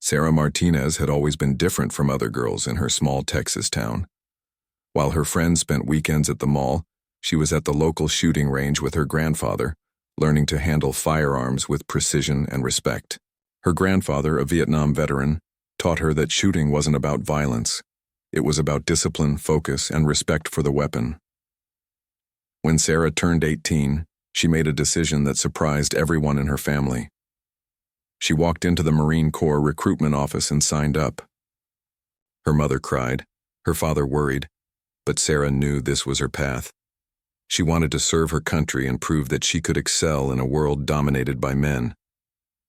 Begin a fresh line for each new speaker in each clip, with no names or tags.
Sarah Martinez had always been different from other girls in her small Texas town. While her friends spent weekends at the mall, she was at the local shooting range with her grandfather, learning to handle firearms with precision and respect. Her grandfather, a Vietnam veteran, taught her that shooting wasn't about violence. It was about discipline, focus, and respect for the weapon. When Sarah turned 18, she made a decision that surprised everyone in her family. She walked into the Marine Corps recruitment office and signed up. Her mother cried, her father worried, but Sarah knew this was her path. She wanted to serve her country and prove that she could excel in a world dominated by men.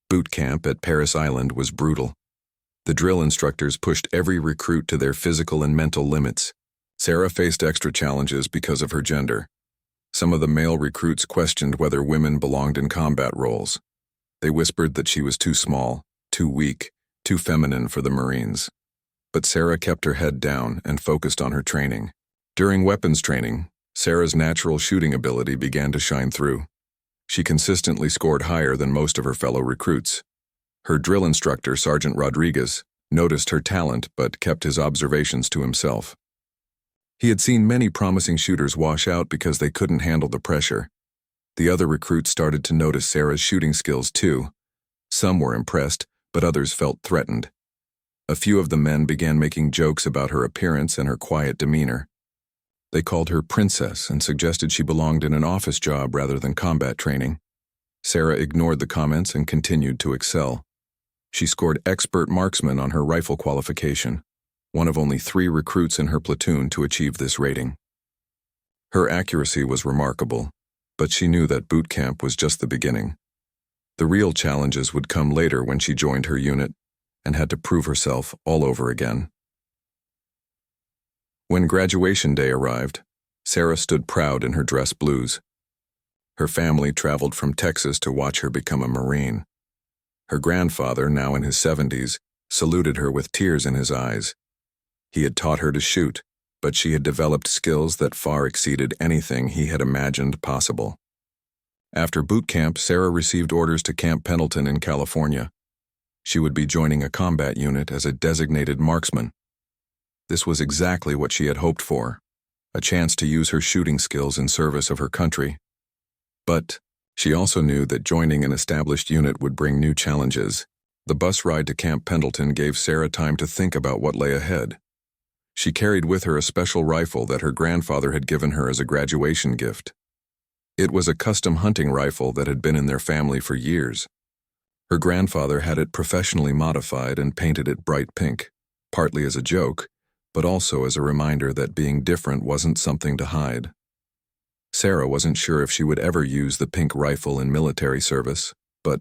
Boot camp at Paris Island was brutal. The drill instructors pushed every recruit to their physical and mental limits. Sarah faced extra challenges because of her gender. Some of the male recruits questioned whether women belonged in combat roles. They whispered that she was too small, too weak, too feminine for the Marines. But Sarah kept her head down and focused on her training. During weapons training, Sarah's natural shooting ability began to shine through. She consistently scored higher than most of her fellow recruits. Her drill instructor, Sergeant Rodriguez, noticed her talent but kept his observations to himself. He had seen many promising shooters wash out because they couldn't handle the pressure. The other recruits started to notice Sarah's shooting skills too. Some were impressed, but others felt threatened. A few of the men began making jokes about her appearance and her quiet demeanor. They called her princess and suggested she belonged in an office job rather than combat training. Sarah ignored the comments and continued to excel. She scored expert marksman on her rifle qualification, one of only 3 recruits in her platoon to achieve this rating. Her accuracy was remarkable, but she knew that boot camp was just the beginning. The real challenges would come later when she joined her unit and had to prove herself all over again. When graduation day arrived, Sarah stood proud in her dress blues. Her family traveled from Texas to watch her become a Marine. Her grandfather, now in his 70s, saluted her with tears in his eyes. He had taught her to shoot, but she had developed skills that far exceeded anything he had imagined possible. After boot camp, Sarah received orders to Camp Pendleton in California. She would be joining a combat unit as a designated marksman. This was exactly what she had hoped for, a chance to use her shooting skills in service of her country. But she also knew that joining an established unit would bring new challenges. The bus ride to Camp Pendleton gave Sarah time to think about what lay ahead. She carried with her a special rifle that her grandfather had given her as a graduation gift. It was a custom hunting rifle that had been in their family for years. Her grandfather had it professionally modified and painted it bright pink, partly as a joke, but also as a reminder that being different wasn't something to hide. Sarah wasn't sure if she would ever use the pink rifle in military service, but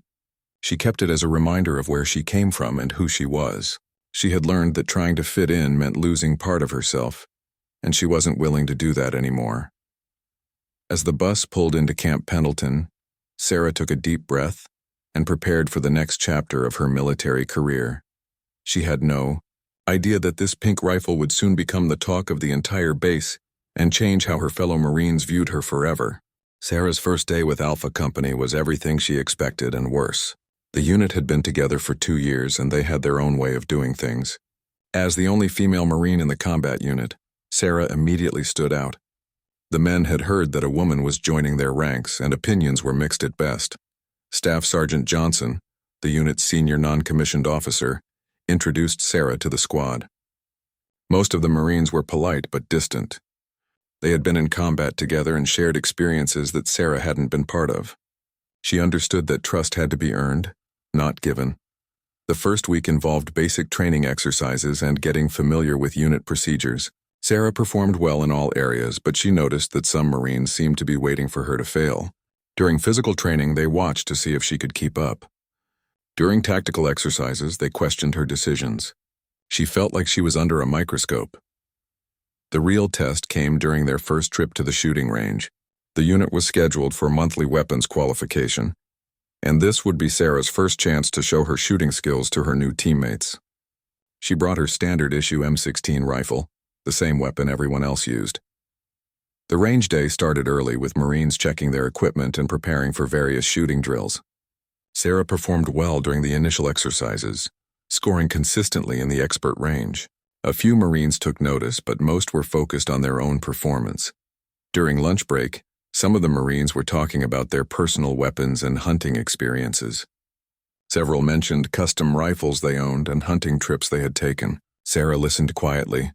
she kept it as a reminder of where she came from and who she was. She had learned that trying to fit in meant losing part of herself, and she wasn't willing to do that anymore. As the bus pulled into Camp Pendleton, Sarah took a deep breath and prepared for the next chapter of her military career. She had no idea that this pink rifle would soon become the talk of the entire base and change how her fellow Marines viewed her forever. Sarah's first day with Alpha Company was everything she expected and worse. The unit had been together for 2 years and they had their own way of doing things. As the only female Marine in the combat unit, Sarah immediately stood out. The men had heard that a woman was joining their ranks and opinions were mixed at best. Staff Sergeant Johnson, the unit's senior non-commissioned officer, introduced Sarah to the squad. Most of the Marines were polite but distant. They had been in combat together and shared experiences that Sarah hadn't been part of. She understood that trust had to be earned, not given. The first week involved basic training exercises and getting familiar with unit procedures. Sarah performed well in all areas, but she noticed that some Marines seemed to be waiting for her to fail. During physical training, they watched to see if she could keep up. During tactical exercises, they questioned her decisions. She felt like she was under a microscope. The real test came during their first trip to the shooting range. The unit was scheduled for monthly weapons qualification, and this would be Sarah's first chance to show her shooting skills to her new teammates. She brought her standard issue M16 rifle, the same weapon everyone else used. The range day started early with Marines checking their equipment and preparing for various shooting drills. Sarah performed well during the initial exercises, scoring consistently in the expert range. A few Marines took notice, but most were focused on their own performance. During lunch break, some of the Marines were talking about their personal weapons and hunting experiences. Several mentioned custom rifles they owned and hunting trips they had taken. Sarah listened quietly,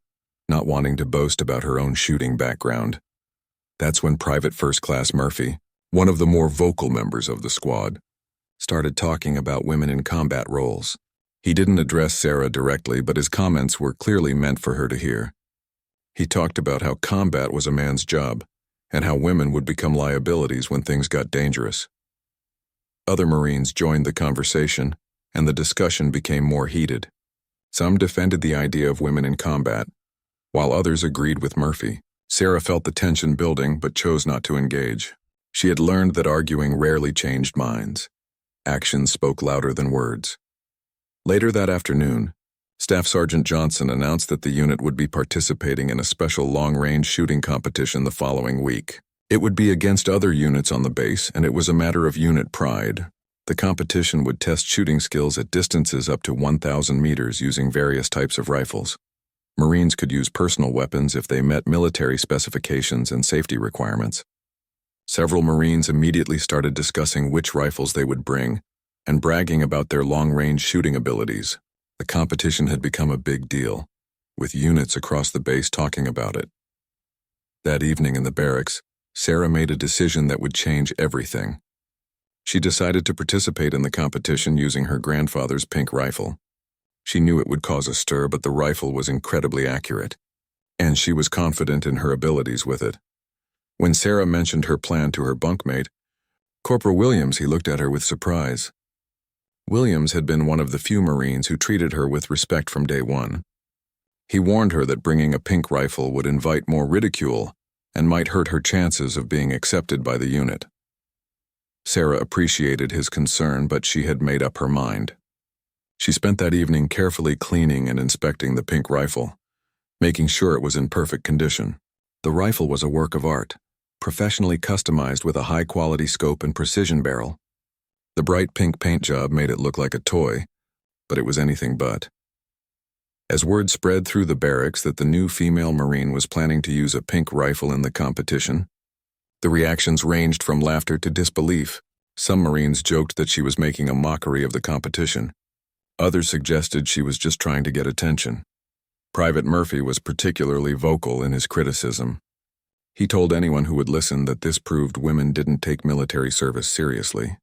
not wanting to boast about her own shooting background. That's when Private First Class Murphy, one of the more vocal members of the squad, started talking about women in combat roles. He didn't address Sarah directly, but his comments were clearly meant for her to hear. He talked about how combat was a man's job, and how women would become liabilities when things got dangerous. Other Marines joined the conversation, and the discussion became more heated. Some defended the idea of women in combat, while others agreed with Murphy. Sarah felt the tension building but chose not to engage. She had learned that arguing rarely changed minds. Actions spoke louder than words. Later that afternoon, Staff Sergeant Johnson announced that the unit would be participating in a special long-range shooting competition the following week. It would be against other units on the base, and it was a matter of unit pride. The competition would test shooting skills at distances up to 1,000 meters using various types of rifles. Marines could use personal weapons if they met military specifications and safety requirements. Several Marines immediately started discussing which rifles they would bring and bragging about their long-range shooting abilities. The competition had become a big deal, with units across the base talking about it. That evening in the barracks, Sarah made a decision that would change everything. She decided to participate in the competition using her grandfather's pink rifle. She knew it would cause a stir, but the rifle was incredibly accurate, and she was confident in her abilities with it. When Sarah mentioned her plan to her bunkmate, Corporal Williams, he looked at her with surprise. Williams had been one of the few Marines who treated her with respect from day one. He warned her that bringing a pink rifle would invite more ridicule and might hurt her chances of being accepted by the unit. Sarah appreciated his concern, but she had made up her mind. She spent that evening carefully cleaning and inspecting the pink rifle, making sure it was in perfect condition. The rifle was a work of art, professionally customized with a high-quality scope and precision barrel. The bright pink paint job made it look like a toy, but it was anything but. As word spread through the barracks that the new female Marine was planning to use a pink rifle in the competition, the reactions ranged from laughter to disbelief. Some Marines joked that she was making a mockery of the competition. Others suggested she was just trying to get attention. Private Murphy was particularly vocal in his criticism. He told anyone who would listen that this proved women didn't take military service seriously.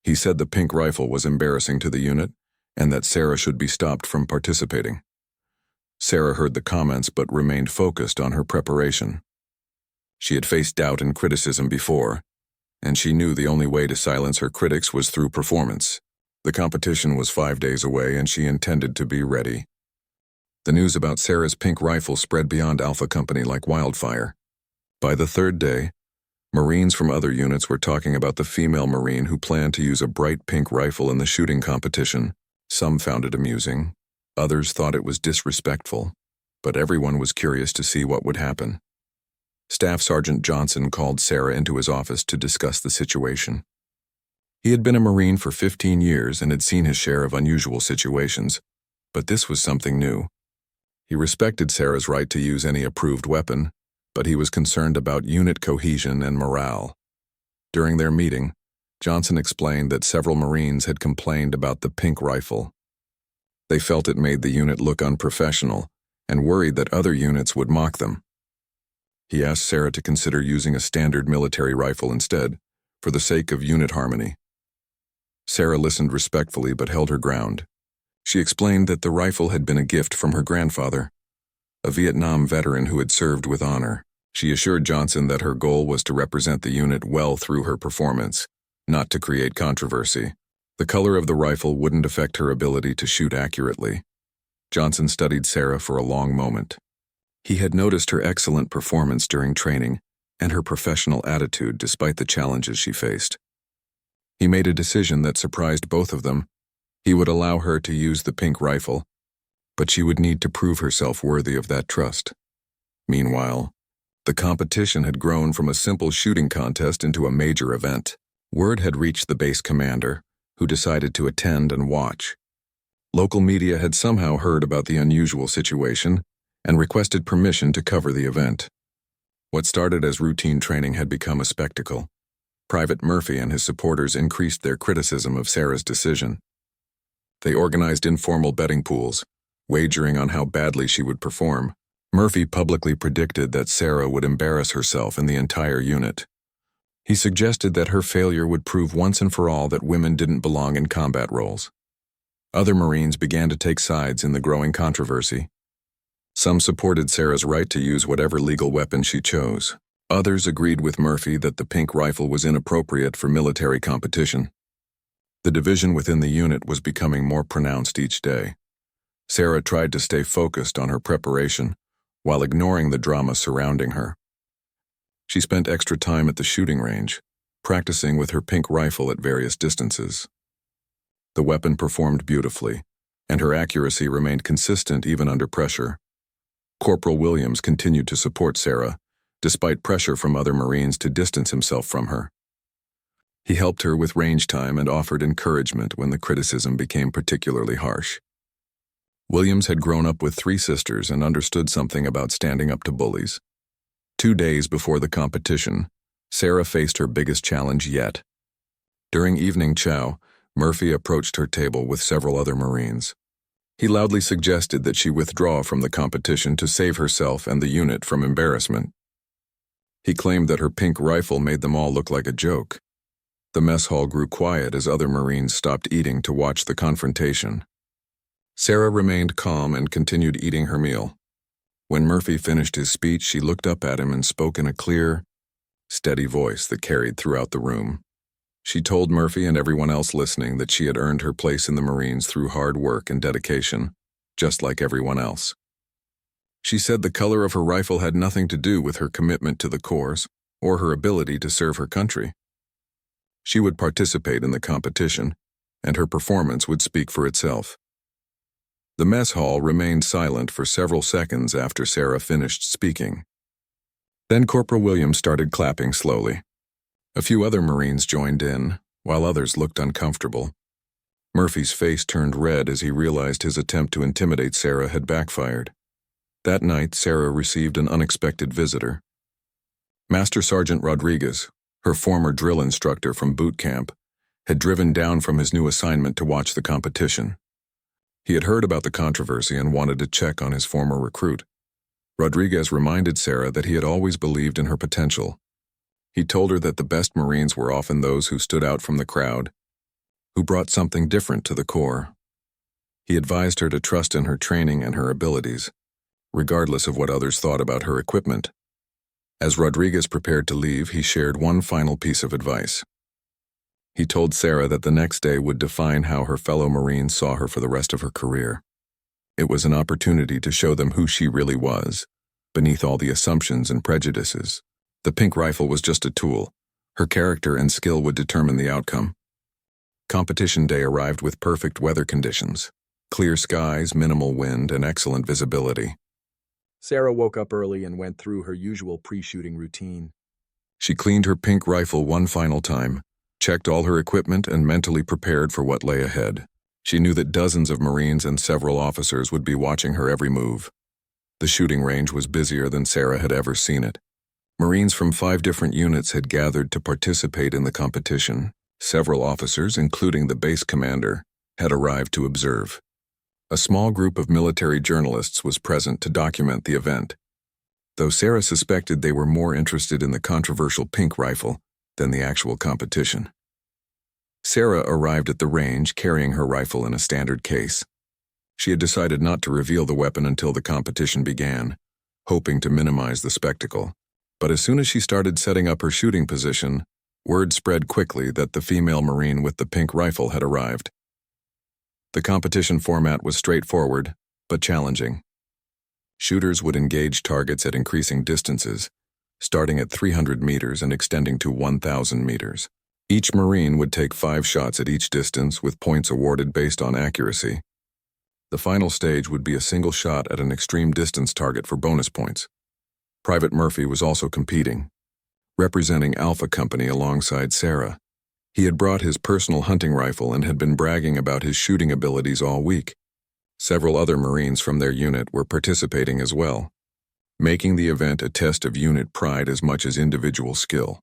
He said the pink rifle was embarrassing to the unit and that Sarah should be stopped from participating. Sarah heard the comments but remained focused on her preparation. She had faced doubt and criticism before, and she knew the only way to silence her critics was through performance. The competition was 5 days away, and she intended to be ready. The news about Sarah's pink rifle spread beyond Alpha Company like wildfire. By the third day, Marines from other units were talking about the female Marine who planned to use a bright pink rifle in the shooting competition. Some found it amusing, others thought it was disrespectful, but everyone was curious to see what would happen. Staff Sergeant Johnson called Sarah into his office to discuss the situation. He had been a Marine for 15 years and had seen his share of unusual situations, but this was something new. He respected Sarah's right to use any approved weapon, but he was concerned about unit cohesion and morale. During their meeting, Johnson explained that several Marines had complained about the pink rifle. They felt it made the unit look unprofessional and worried that other units would mock them. He asked Sarah to consider using a standard military rifle instead, for the sake of unit harmony. Sarah listened respectfully but held her ground. She explained that the rifle had been a gift from her grandfather, a Vietnam veteran who had served with honor. She assured Johnson that her goal was to represent the unit well through her performance, not to create controversy. The color of the rifle wouldn't affect her ability to shoot accurately. Johnson studied Sarah for a long moment. He had noticed her excellent performance during training and her professional attitude despite the challenges she faced. He made a decision that surprised both of them. He would allow her to use the pink rifle, but she would need to prove herself worthy of that trust. Meanwhile, the competition had grown from a simple shooting contest into a major event. Word had reached the base commander, who decided to attend and watch. Local media had somehow heard about the unusual situation and requested permission to cover the event. What started as routine training had become a spectacle. Private Murphy and his supporters increased their criticism of Sarah's decision. They organized informal betting pools, wagering on how badly she would perform. Murphy publicly predicted that Sarah would embarrass herself and the entire unit. He suggested that her failure would prove once and for all that women didn't belong in combat roles. Other Marines began to take sides in the growing controversy. Some supported Sarah's right to use whatever legal weapon she chose. Others agreed with Murphy that the pink rifle was inappropriate for military competition. The division within the unit was becoming more pronounced each day. Sarah tried to stay focused on her preparation while ignoring the drama surrounding her. She spent extra time at the shooting range, practicing with her pink rifle at various distances. The weapon performed beautifully, and her accuracy remained consistent even under pressure. Corporal Williams continued to support Sarah, despite pressure from other Marines to distance himself from her. He helped her with range time and offered encouragement when the criticism became particularly harsh. Williams had grown up with 3 sisters and understood something about standing up to bullies. 2 days before the competition, Sarah faced her biggest challenge yet. During evening chow, Murphy approached her table with several other Marines. He loudly suggested that she withdraw from the competition to save herself and the unit from embarrassment. He claimed that her pink rifle made them all look like a joke. The mess hall grew quiet as other Marines stopped eating to watch the confrontation. Sarah remained calm and continued eating her meal. When Murphy finished his speech, she looked up at him and spoke in a clear, steady voice that carried throughout the room. She told Murphy and everyone else listening that she had earned her place in the Marines through hard work and dedication, just like everyone else. She said the color of her rifle had nothing to do with her commitment to the cause or her ability to serve her country. She would participate in the competition, and her performance would speak for itself. The mess hall remained silent for several seconds after Sarah finished speaking. Then Corporal Williams started clapping slowly. A few other Marines joined in, while others looked uncomfortable. Murphy's face turned red as he realized his attempt to intimidate Sarah had backfired. That night, Sarah received an unexpected visitor. Master Sergeant Rodriguez, her former drill instructor from boot camp, had driven down from his new assignment to watch the competition. He had heard about the controversy and wanted to check on his former recruit. Rodriguez reminded Sarah that he had always believed in her potential. He told her that the best Marines were often those who stood out from the crowd, who brought something different to the Corps. He advised her to trust in her training and her abilities, regardless of what others thought about her equipment. As Rodriguez prepared to leave, he shared one final piece of advice. He told Sarah that the next day would define how her fellow Marines saw her for the rest of her career. It was an opportunity to show them who she really was, beneath all the assumptions and prejudices. The pink rifle was just a tool. Her character and skill would determine the outcome. Competition day arrived with perfect weather conditions. Clear skies, minimal wind, and excellent visibility.
Sarah woke up early and went through her usual pre-shooting routine.
She cleaned her pink rifle one final time, checked all her equipment, and mentally prepared for what lay ahead. She knew that dozens of Marines and several officers would be watching her every move. The shooting range was busier than Sarah had ever seen it. Marines from 5 different units had gathered to participate in the competition. Several officers, including the base commander, had arrived to observe. A small group of military journalists was present to document the event, though Sarah suspected they were more interested in the controversial pink rifle than the actual competition. Sarah arrived at the range carrying her rifle in a standard case. She had decided not to reveal the weapon until the competition began, hoping to minimize the spectacle. But as soon as she started setting up her shooting position, word spread quickly that the female Marine with the pink rifle had arrived. The competition format was straightforward, but challenging. Shooters would engage targets at increasing distances, starting at 300 meters and extending to 1,000 meters. Each Marine would take 5 shots at each distance with points awarded based on accuracy. The final stage would be a single shot at an extreme distance target for bonus points. Private Murphy was also competing, representing Alpha Company alongside Sarah. He had brought his personal hunting rifle and had been bragging about his shooting abilities all week. Several other Marines from their unit were participating as well, making the event a test of unit pride as much as individual skill.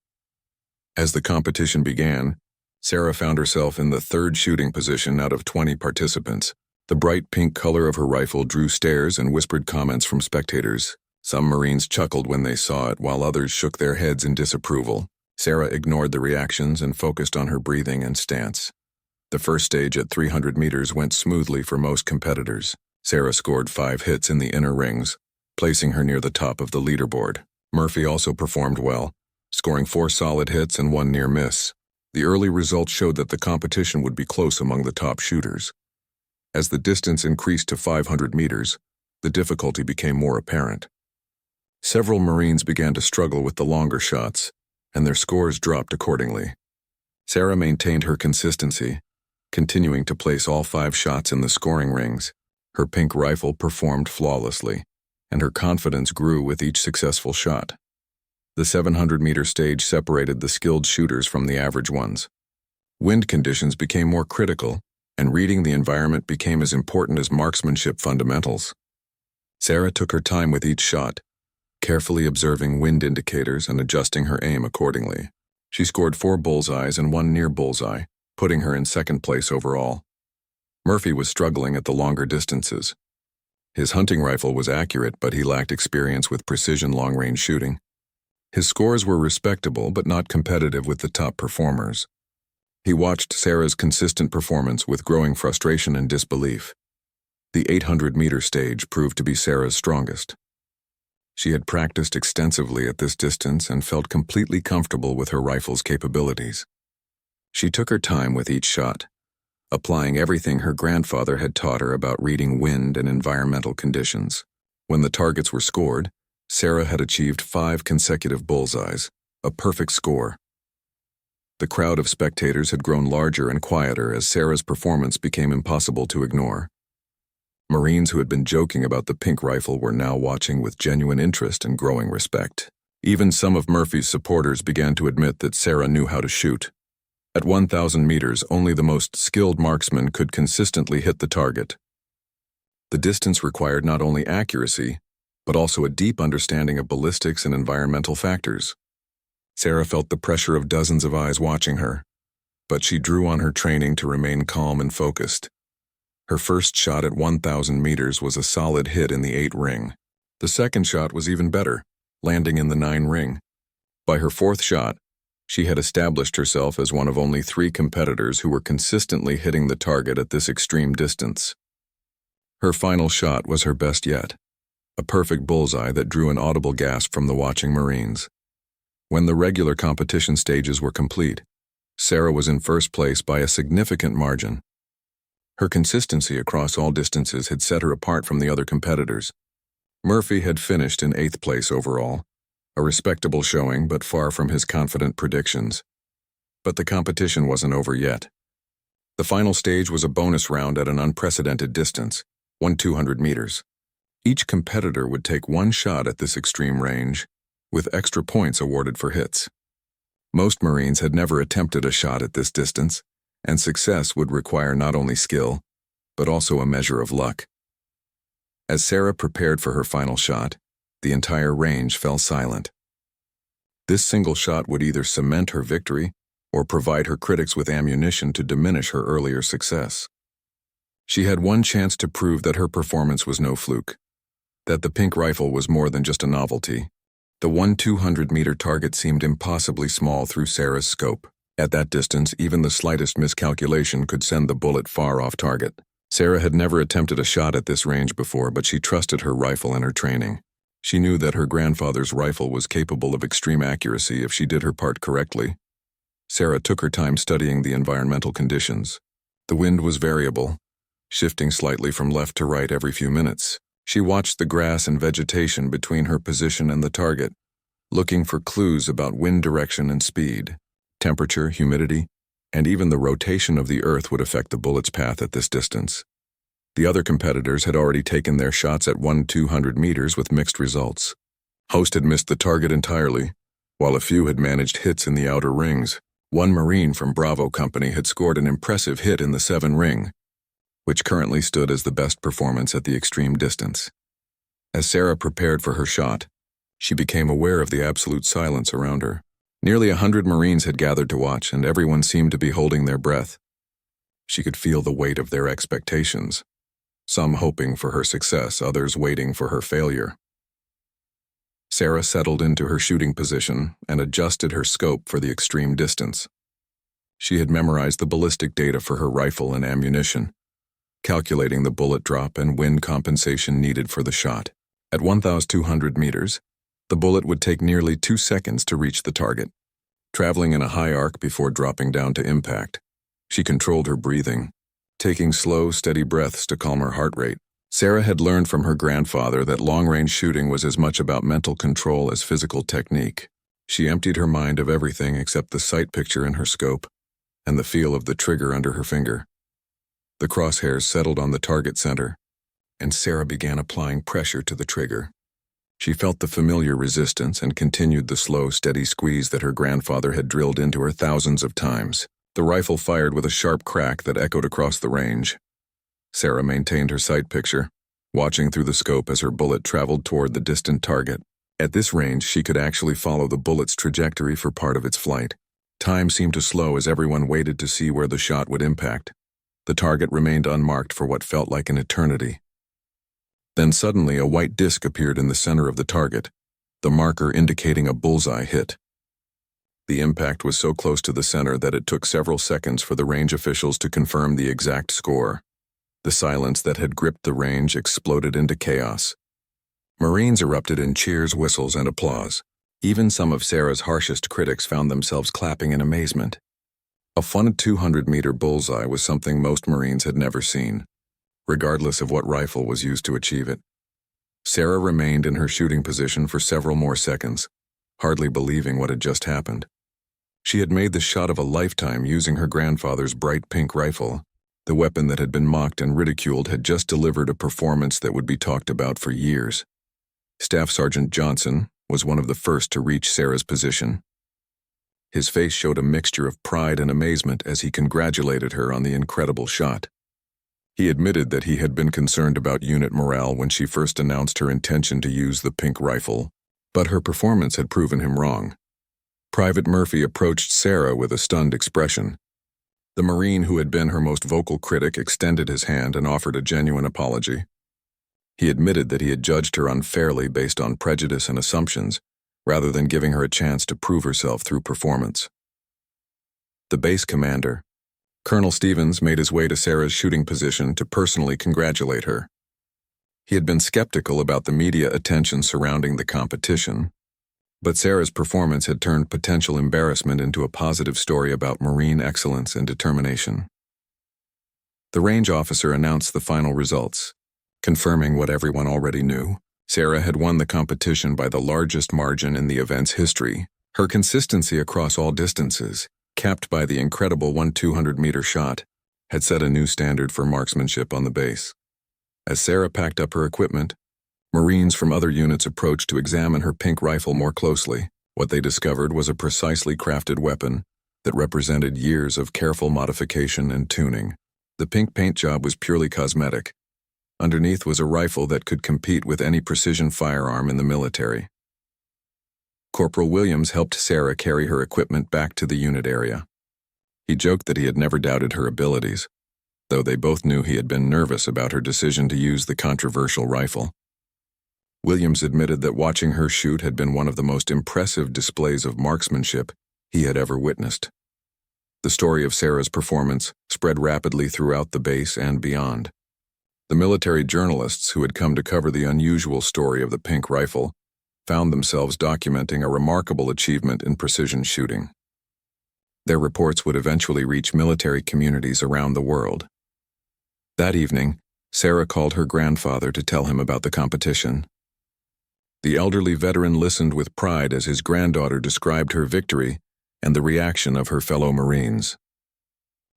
As the competition began, Sarah found herself in the third shooting position out of 20 participants. The bright pink color of her rifle drew stares and whispered comments from spectators. Some Marines chuckled when they saw it, while others shook their heads in disapproval. Sarah ignored the reactions and focused on her breathing and stance. The first stage at 300 meters went smoothly for most competitors. Sarah scored 5 hits in the inner rings, placing her near the top of the leaderboard. Murphy also performed well, scoring 4 solid hits and 1 near miss. The early results showed that the competition would be close among the top shooters. As the distance increased to 500 meters, the difficulty became more apparent. Several Marines began to struggle with the longer shots, and their scores dropped accordingly. Sarah maintained her consistency, continuing to place all 5 shots in the scoring rings. Her pink rifle performed flawlessly, and her confidence grew with each successful shot. The 700-meter stage separated the skilled shooters from the average ones. Wind conditions became more critical, and reading the environment became as important as marksmanship fundamentals. Sarah took her time with each shot, carefully observing wind indicators and adjusting her aim accordingly. She scored 4 bullseyes and 1 near bullseye, putting her in second place overall. Murphy was struggling at the longer distances. His hunting rifle was accurate, but he lacked experience with precision long-range shooting. His scores were respectable but not competitive with the top performers. He watched Sarah's consistent performance with growing frustration and disbelief. The 800-meter stage proved to be Sarah's strongest. She had practiced extensively at this distance and felt completely comfortable with her rifle's capabilities. She took her time with each shot, applying everything her grandfather had taught her about reading wind and environmental conditions. When the targets were scored, Sarah had achieved 5 consecutive bullseyes, a perfect score. The crowd of spectators had grown larger and quieter as Sarah's performance became impossible to ignore. Marines who had been joking about the pink rifle were now watching with genuine interest and growing respect. Even some of Murphy's supporters began to admit that Sarah knew how to shoot. At 1,000 meters, only the most skilled marksman could consistently hit the target. The distance required not only accuracy, but also a deep understanding of ballistics and environmental factors. Sarah felt the pressure of dozens of eyes watching her, but she drew on her training to remain calm and focused. Her first shot at 1,000 meters was a solid hit in the 8 ring. The second shot was even better, landing in the 9 ring. By her 4th shot, she had established herself as one of only 3 competitors who were consistently hitting the target at this extreme distance. Her final shot was her best yet, a perfect bullseye that drew an audible gasp from the watching Marines. When the regular competition stages were complete, Sarah was in first place by a significant margin. Her consistency across all distances had set her apart from the other competitors. Murphy had finished in 8th place overall, a respectable showing but far from his confident predictions. But the competition wasn't over yet. The final stage was a bonus round at an unprecedented distance, 200 meters. Each competitor would take 1 shot at this extreme range, with extra points awarded for hits. Most Marines had never attempted a shot at this distance, and success would require not only skill, but also a measure of luck. As Sarah prepared for her final shot, the entire range fell silent. This single shot would either cement her victory or provide her critics with ammunition to diminish her earlier success. She had one chance to prove that her performance was no fluke, that the pink rifle was more than just a novelty. The 200-meter target seemed impossibly small through Sarah's scope. At that distance, even the slightest miscalculation could send the bullet far off target. Sarah had never attempted a shot at this range before, but she trusted her rifle and her training. She knew that her grandfather's rifle was capable of extreme accuracy if she did her part correctly. Sarah took her time studying the environmental conditions. The wind was variable, shifting slightly from left to right every few minutes. She watched the grass and vegetation between her position and the target, looking for clues about wind direction and speed. Temperature, humidity, and even the rotation of the earth would affect the bullet's path at this distance. The other competitors had already taken their shots at 200 meters with mixed results. Host had missed the target entirely, while a few had managed hits in the outer rings. One Marine from Bravo Company had scored an impressive hit in the 7 ring, which currently stood as the best performance at the extreme distance. As Sarah prepared for her shot, she became aware of the absolute silence around her. Nearly 100 Marines had gathered to watch, and everyone seemed to be holding their breath. She could feel the weight of their expectations, some hoping for her success, others waiting for her failure. Sarah settled into her shooting position and adjusted her scope for the extreme distance. She had memorized the ballistic data for her rifle and ammunition, calculating the bullet drop and wind compensation needed for the shot. At 1,200 meters, the bullet would take nearly 2 seconds to reach the target, traveling in a high arc before dropping down to impact. She controlled her breathing, taking slow, steady breaths to calm her heart rate. Sarah had learned from her grandfather that long-range shooting was as much about mental control as physical technique. She emptied her mind of everything except the sight picture in her scope and the feel of the trigger under her finger. The crosshairs settled on the target center, and Sarah began applying pressure to the trigger. She felt the familiar resistance and continued the slow, steady squeeze that her grandfather had drilled into her thousands of times. The rifle fired with a sharp crack that echoed across the range. Sarah maintained her sight picture, watching through the scope as her bullet traveled toward the distant target. At this range, she could actually follow the bullet's trajectory for part of its flight. Time seemed to slow as everyone waited to see where the shot would impact. The target remained unmarked for what felt like an eternity. Then suddenly a white disc appeared in the center of the target, the marker indicating a bullseye hit. The impact was so close to the center that it took several seconds for the range officials to confirm the exact score. The silence that had gripped the range exploded into chaos. Marines erupted in cheers, whistles, and applause. Even some of Sarah's harshest critics found themselves clapping in amazement. A 200-meter bullseye was something most Marines had never seen, regardless of what rifle was used to achieve it. Sarah remained in her shooting position for several more seconds, hardly believing what had just happened. She had made the shot of a lifetime using her grandfather's bright pink rifle. The weapon that had been mocked and ridiculed had just delivered a performance that would be talked about for years. Staff Sergeant Johnson was one of the first to reach Sarah's position. His face showed a mixture of pride and amazement as he congratulated her on the incredible shot. He admitted that he had been concerned about unit morale when she first announced her intention to use the pink rifle, but her performance had proven him wrong. Private Murphy approached Sarah with a stunned expression. The Marine who had been her most vocal critic extended his hand and offered a genuine apology. He admitted that he had judged her unfairly based on prejudice and assumptions, rather than giving her a chance to prove herself through performance. The base commander, Colonel Stevens, made his way to Sarah's shooting position to personally congratulate her. He had been skeptical about the media attention surrounding the competition, but Sarah's performance had turned potential embarrassment into a positive story about Marine excellence and determination. The range officer announced the final results, confirming what everyone already knew. Sarah had won the competition by the largest margin in the event's history. Her consistency across all distances, capped by the incredible 200-meter shot, had set a new standard for marksmanship on the base. As Sarah packed up her equipment, Marines from other units approached to examine her pink rifle more closely. What they discovered was a precisely crafted weapon that represented years of careful modification and tuning. The pink paint job was purely cosmetic. Underneath was a rifle that could compete with any precision firearm in the military. Corporal Williams helped Sarah carry her equipment back to the unit area. He joked that he had never doubted her abilities, though they both knew he had been nervous about her decision to use the controversial rifle. Williams admitted that watching her shoot had been one of the most impressive displays of marksmanship he had ever witnessed. The story of Sarah's performance spread rapidly throughout the base and beyond. The military journalists who had come to cover the unusual story of the pink rifle found themselves documenting a remarkable achievement in precision shooting. Their reports would eventually reach military communities around the world. That evening, Sarah called her grandfather to tell him about the competition. The elderly veteran listened with pride as his granddaughter described her victory and the reaction of her fellow Marines.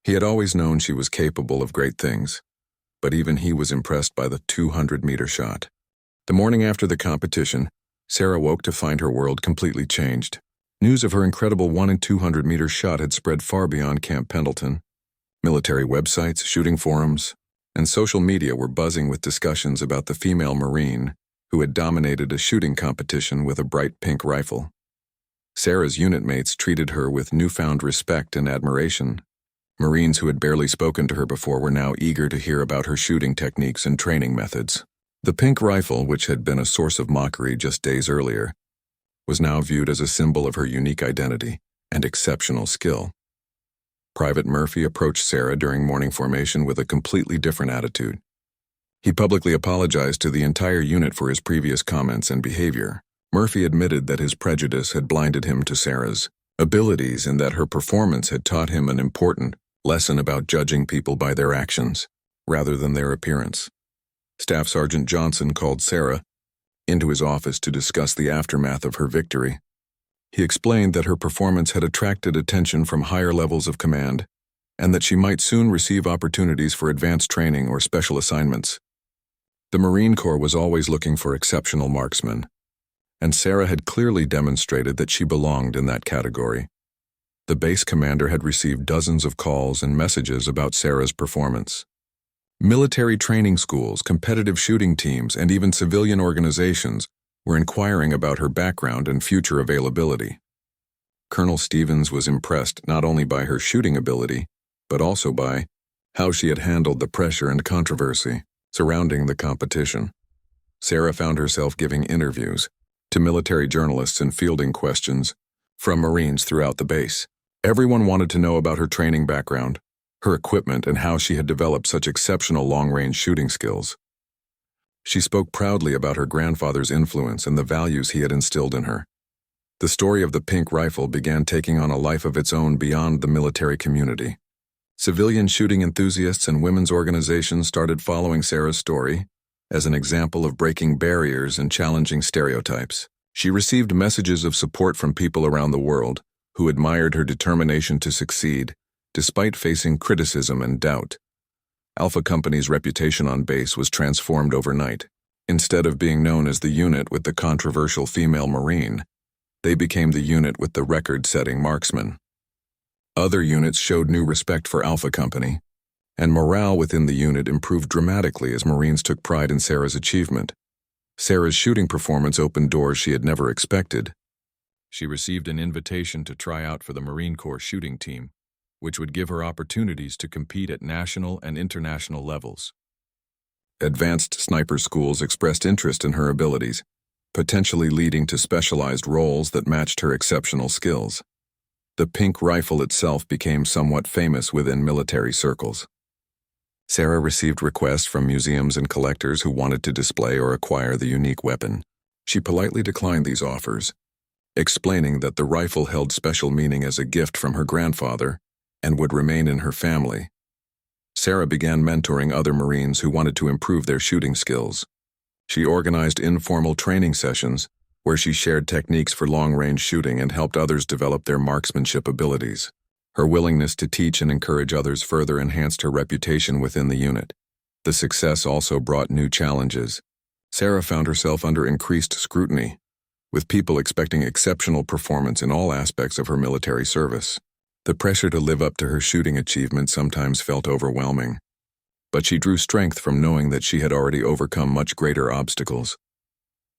He had always known she was capable of great things, but even he was impressed by the 200-meter shot. The morning after the competition, Sarah woke to find her world completely changed. News of her incredible 1 in 200-meter shot had spread far beyond Camp Pendleton. Military websites, shooting forums, and social media were buzzing with discussions about the female Marine who had dominated a shooting competition with a bright pink rifle. Sarah's unit mates treated her with newfound respect and admiration. Marines who had barely spoken to her before were now eager to hear about her shooting techniques and training methods. The pink rifle, which had been a source of mockery just days earlier, was now viewed as a symbol of her unique identity and exceptional skill. Private Murphy approached Sarah during morning formation with a completely different attitude. He publicly apologized to the entire unit for his previous comments and behavior. Murphy admitted that his prejudice had blinded him to Sarah's abilities and that her performance had taught him an important lesson about judging people by their actions rather than their appearance. Staff Sergeant Johnson called Sarah into his office to discuss the aftermath of her victory. He explained that her performance had attracted attention from higher levels of command and that she might soon receive opportunities for advanced training or special assignments. The Marine Corps was always looking for exceptional marksmen, and Sarah had clearly demonstrated that she belonged in that category. The base commander had received dozens of calls and messages about Sarah's performance. Military training schools, competitive shooting teams, and even civilian organizations were inquiring about her background and future availability. Colonel Stevens was impressed not only by her shooting ability, but also by how she had handled the pressure and controversy surrounding the competition. Sarah found herself giving interviews to military journalists and fielding questions from Marines throughout the base. Everyone wanted to know about her training background, her equipment, and how she had developed such exceptional long-range shooting skills. She spoke proudly about her grandfather's influence and the values he had instilled in her. The story of the pink rifle began taking on a life of its own beyond the military community. Civilian shooting enthusiasts and women's organizations started following Sarah's story as an example of breaking barriers and challenging stereotypes. She received messages of support from people around the world who admired her determination to succeed, despite facing criticism and doubt. Alpha Company's reputation on base was transformed overnight. Instead of being known as the unit with the controversial female Marine, they became the unit with the record-setting marksman. Other units showed new respect for Alpha Company, and morale within the unit improved dramatically as Marines took pride in Sarah's achievement. Sarah's shooting performance opened doors she had never expected. She received an invitation to try out for the Marine Corps shooting team, which would give her opportunities to compete at national and international levels. Advanced sniper schools expressed interest in her abilities, potentially leading to specialized roles that matched her exceptional skills. The pink rifle itself became somewhat famous within military circles. Sarah received requests from museums and collectors who wanted to display or acquire the unique weapon. She politely declined these offers, explaining that the rifle held special meaning as a gift from her grandfather and would remain in her family. Sarah began mentoring other Marines who wanted to improve their shooting skills. She organized informal training sessions where she shared techniques for long-range shooting and helped others develop their marksmanship abilities. Her willingness to teach and encourage others further enhanced her reputation within the unit. The success also brought new challenges. Sarah found herself under increased scrutiny, with people expecting exceptional performance in all aspects of her military service. The pressure to live up to her shooting achievements sometimes felt overwhelming, but she drew strength from knowing that she had already overcome much greater obstacles.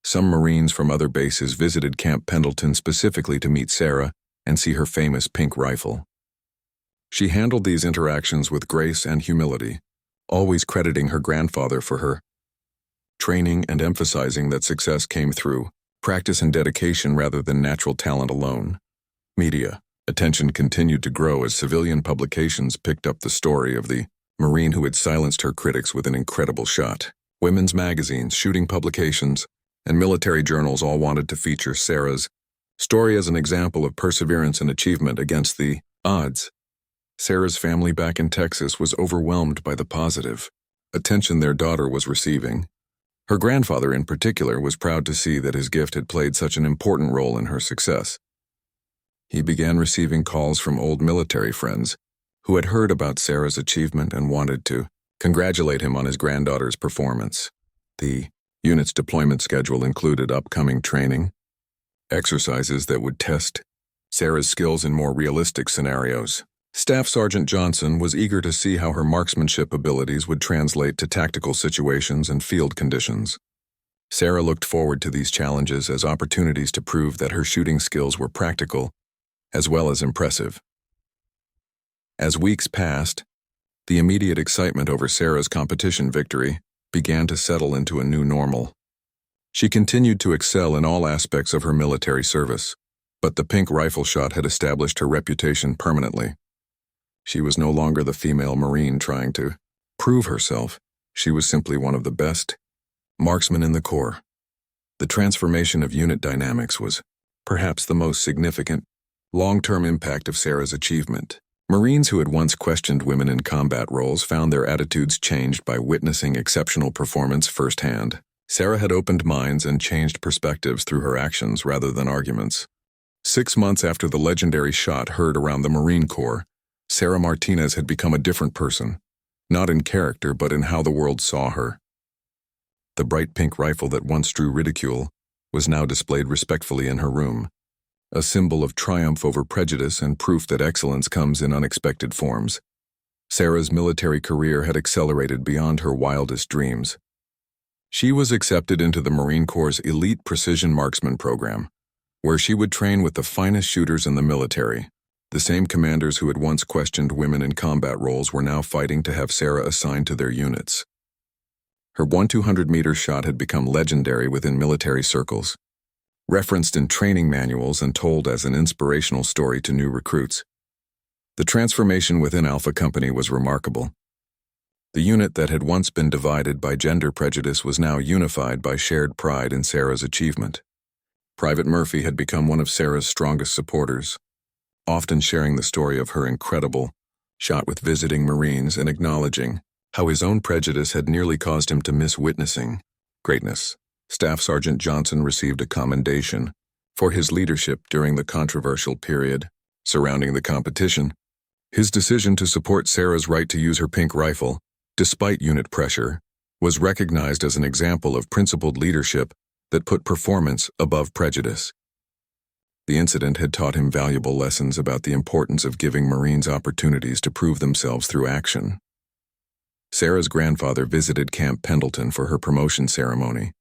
Some Marines from other bases visited Camp Pendleton specifically to meet Sarah and see her famous pink rifle. She handled these interactions with grace and humility, always crediting her grandfather for her training and emphasizing that success came through practice and dedication rather than natural talent alone. Media attention continued to grow as civilian publications picked up the story of the Marine who had silenced her critics with an incredible shot. Women's magazines, shooting publications, and military journals all wanted to feature Sarah's story as an example of perseverance and achievement against the odds. Sarah's family back in Texas was overwhelmed by the positive attention their daughter was receiving. Her grandfather in particular was proud to see that his gift had played such an important role in her success. He began receiving calls from old military friends who had heard about Sarah's achievement and wanted to congratulate him on his granddaughter's performance. The unit's deployment schedule included upcoming training, exercises that would test Sarah's skills in more realistic scenarios. Staff Sergeant Johnson was eager to see how her marksmanship abilities would translate to tactical situations and field conditions. Sarah looked forward to these challenges as opportunities to prove that her shooting skills were practical, as well as impressive. As weeks passed, the immediate excitement over Sarah's competition victory began to settle into a new normal. She continued to excel in all aspects of her military service, but the pink rifle shot had established her reputation permanently. She was no longer the female Marine trying to prove herself. She was simply one of the best marksmen in the Corps. The transformation of unit dynamics was perhaps the most significant long-term impact of Sarah's achievement. Marines who had once questioned women in combat roles found their attitudes changed by witnessing exceptional performance firsthand. Sarah had opened minds and changed perspectives through her actions rather than arguments. 6 months after the legendary shot heard around the Marine Corps, Sarah Martinez had become a different person, not in character but in how the world saw her. The bright pink rifle that once drew ridicule was now displayed respectfully in her room, a symbol of triumph over prejudice and proof that excellence comes in unexpected forms. Sarah's military career had accelerated beyond her wildest dreams. She was accepted into the Marine Corps' elite precision marksman program, where she would train with the finest shooters in the military. The same commanders who had once questioned women in combat roles were now fighting to have Sarah assigned to their units. Her 200-meter shot had become legendary within military circles, referenced in training manuals and told as an inspirational story to new recruits. The transformation within Alpha Company was remarkable. The unit that had once been divided by gender prejudice was now unified by shared pride in Sarah's achievement. Private Murphy had become one of Sarah's strongest supporters, often sharing the story of her incredible shot with visiting Marines and acknowledging how his own prejudice had nearly caused him to miss witnessing greatness. Staff Sergeant Johnson received a commendation for his leadership during the controversial period surrounding the competition. His decision to support Sarah's right to use her pink rifle, despite unit pressure, was recognized as an example of principled leadership that put performance above prejudice. The incident had taught him valuable lessons about the importance of giving Marines opportunities to prove themselves through action. Sarah's grandfather visited Camp Pendleton for her promotion ceremony.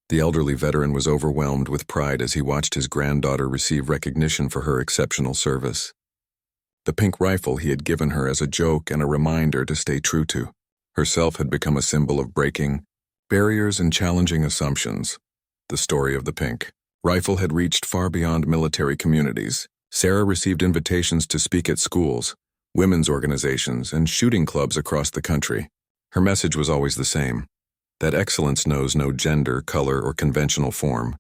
The elderly veteran was overwhelmed with pride as he watched his granddaughter receive recognition for her exceptional service. The pink rifle he had given her as a joke and a reminder to stay true to herself had become a symbol of breaking barriers and challenging assumptions. The story of the pink rifle had reached far beyond military communities. Sarah received invitations to speak at schools, women's organizations, and shooting clubs across the country. Her message was always the same: that excellence knows no gender, color, or conventional form.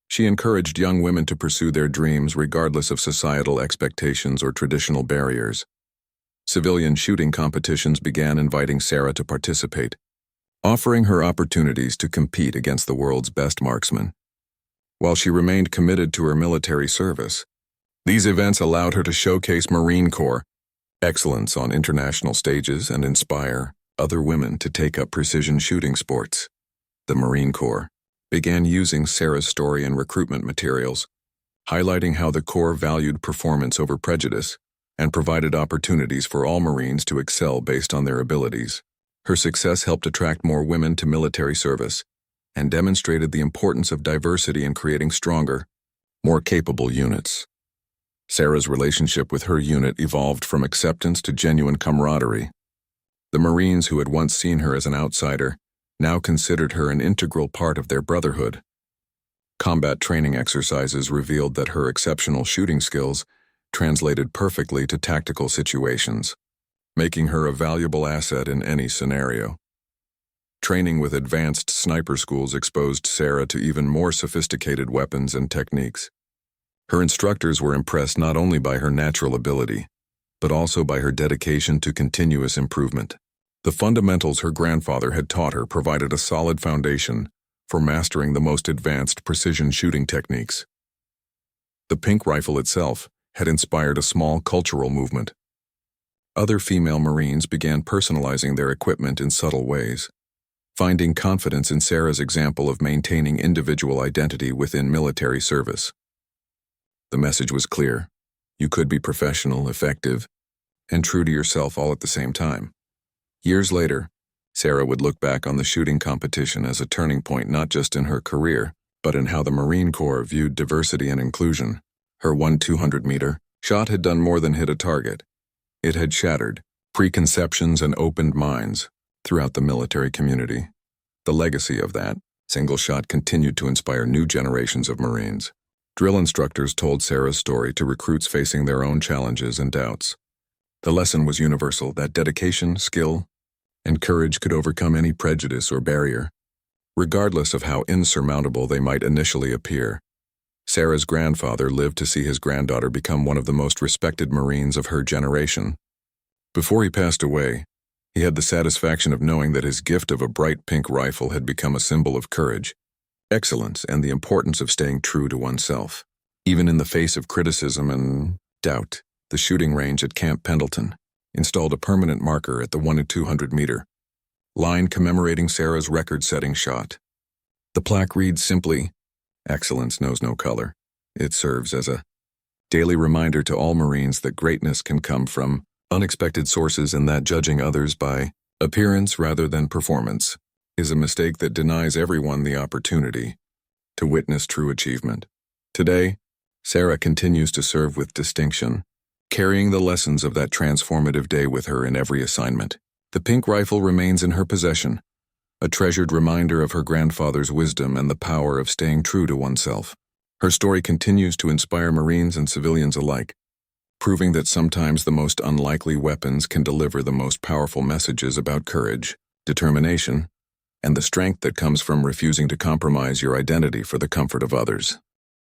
She encouraged young women to pursue their dreams regardless of societal expectations or traditional barriers. Civilian shooting competitions began inviting Sarah to participate, offering her opportunities to compete against the world's best marksmen. While she remained committed to her military service, these events allowed her to showcase Marine Corps excellence on international stages and inspire other women to take up precision shooting sports. The Marine Corps began using Sarah's story in recruitment materials, highlighting how the Corps valued performance over prejudice and provided opportunities for all Marines to excel based on their abilities. Her success helped attract more women to military service and demonstrated the importance of diversity in creating stronger, more capable units. Sarah's relationship with her unit evolved from acceptance to genuine camaraderie. The Marines who had once seen her as an outsider now considered her an integral part of their brotherhood. Combat training exercises revealed that her exceptional shooting skills translated perfectly to tactical situations, making her a valuable asset in any scenario. Training with advanced sniper schools exposed Sarah to even more sophisticated weapons and techniques. Her instructors were impressed not only by her natural ability, but also by her dedication to continuous improvement. The fundamentals her grandfather had taught her provided a solid foundation for mastering the most advanced precision shooting techniques. The pink rifle itself had inspired a small cultural movement. Other female Marines began personalizing their equipment in subtle ways, finding confidence in Sarah's example of maintaining individual identity within military service. The message was clear. You could be professional, effective, and true to yourself all at the same time. Years later, Sarah would look back on the shooting competition as a turning point not just in her career, but in how the Marine Corps viewed diversity and inclusion. Her 200-meter shot had done more than hit a target. It had shattered preconceptions and opened minds throughout the military community. The legacy of that single shot continued to inspire new generations of Marines. Drill instructors told Sarah's story to recruits facing their own challenges and doubts. The lesson was universal, that dedication, skill, and courage could overcome any prejudice or barrier, regardless of how insurmountable they might initially appear. Sarah's grandfather lived to see his granddaughter become one of the most respected Marines of her generation. Before he passed away, he had the satisfaction of knowing that his gift of a bright pink rifle had become a symbol of courage, excellence, and the importance of staying true to oneself. Even in the face of criticism and doubt, the shooting range at Camp Pendleton installed a permanent marker at the 200-meter line commemorating Sarah's record-setting shot. The plaque reads simply, "Excellence knows no color." It serves as a daily reminder to all Marines that greatness can come from unexpected sources and that judging others by appearance rather than performance is a mistake that denies everyone the opportunity to witness true achievement. Today, Sarah continues to serve with distinction, carrying the lessons of that transformative day with her in every assignment. The pink rifle remains in her possession, a treasured reminder of her grandfather's wisdom and the power of staying true to oneself. Her story continues to inspire Marines and civilians alike, proving that sometimes the most unlikely weapons can deliver the most powerful messages about courage, determination, and the strength that comes from refusing to compromise your identity for the comfort of others.